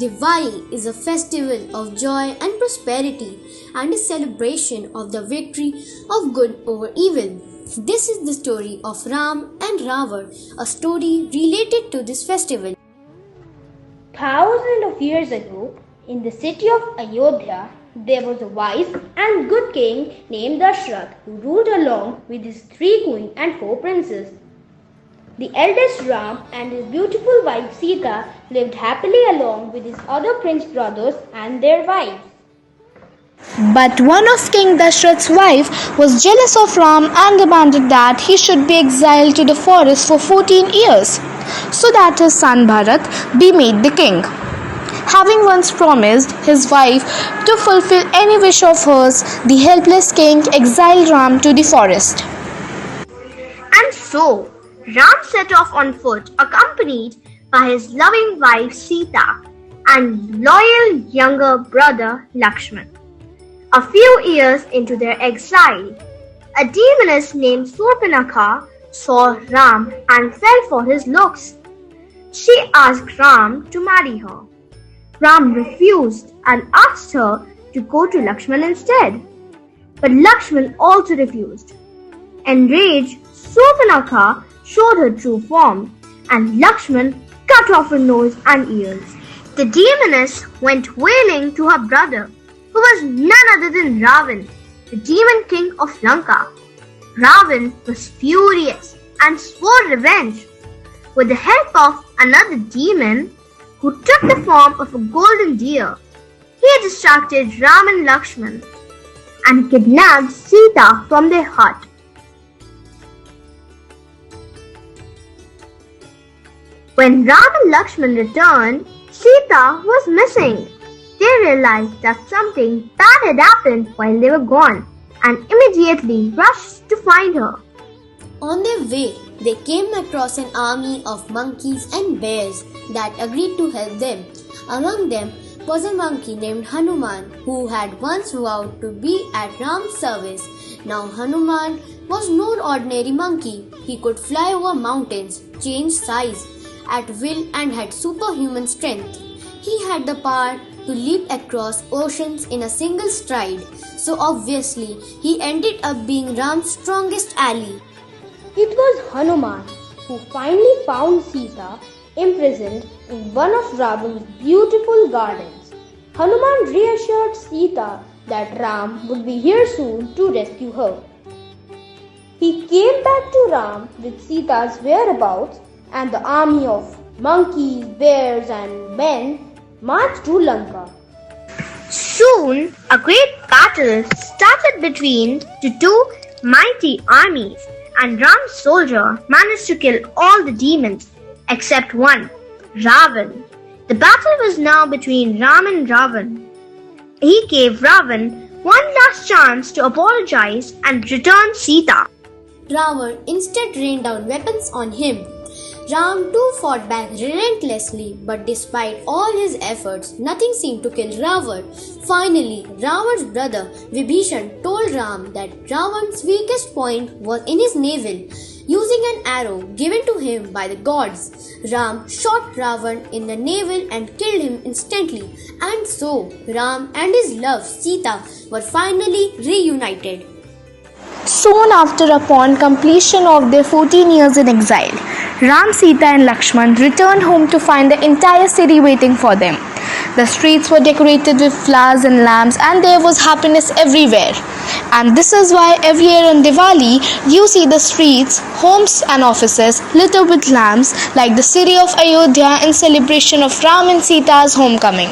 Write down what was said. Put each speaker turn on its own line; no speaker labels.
Diwali is a festival of joy and prosperity and a celebration of the victory of good over evil. This is the story of Ram and Ravan, a story related to this festival.
Thousands of years ago, in the city of Ayodhya, there was a wise and good king named Dashrath who ruled along with his 3 queens and 4 princes. The eldest Ram and his beautiful wife Sita lived happily along with his other prince brothers and their wives.
But one of King Dashrath's wife was jealous of Ram and demanded that he should be exiled to the forest for 14 years, so that his son Bharat be made the king. Having once promised his wife to fulfill any wish of hers, the helpless king exiled Ram to the forest.
And so, Ram set off on foot, accompanied by his loving wife Sita and loyal younger brother Lakshman. A few years into their exile, a demoness named Surpanakha saw Ram and fell for his looks. She asked Ram to marry her. Ram refused and asked her to go to Lakshman instead. But Lakshman also refused. Enraged, Surpanakha showed her true form, and Lakshman cut off her nose and ears. The demoness went wailing to her brother, who was none other than Ravan, the demon king of Lanka. Ravan was furious and swore revenge. With the help of another demon, who took the form of a golden deer, he distracted Ram and Lakshman and kidnapped Sita from their hut. When Ram and Lakshman returned, Sita was missing. They realized that something bad had happened while they were gone and immediately rushed to find her.
On their way, they came across an army of monkeys and bears that agreed to help them. Among them was a monkey named Hanuman who had once vowed to be at Ram's service. Now Hanuman was no ordinary monkey. He could fly over mountains, change size at will and had superhuman strength. He had the power to leap across oceans in a single stride. So obviously, he ended up being Ram's strongest ally.
It was Hanuman who finally found Sita imprisoned in one of Ravan's beautiful gardens. Hanuman reassured Sita that Ram would be here soon to rescue her. He came back to Ram with Sita's whereabouts, and the army of monkeys, bears and men marched to Lanka. Soon, a great battle started between the 2 mighty armies, and Ram's soldier managed to kill all the demons except one, Ravan. The battle was now between Ram and Ravan. He gave Ravan one last chance to apologize and return Sita.
Ravan instead rained down weapons on him. Ram too fought back relentlessly, but despite all his efforts, nothing seemed to kill Ravan. Finally, Ravan's brother Vibhishan told Ram that Ravan's weakest point was in his navel. Using an arrow given to him by the gods, Ram shot Ravan in the navel and killed him instantly. And so, Ram and his love Sita were finally reunited.
Soon after, upon completion of their 14 years in exile, Ram, Sita and Lakshman returned home to find the entire city waiting for them. The streets were decorated with flowers and lamps, and there was happiness everywhere. And this is why every year on Diwali, you see the streets, homes and offices lit up with lamps like the city of Ayodhya in celebration of Ram and Sita's homecoming.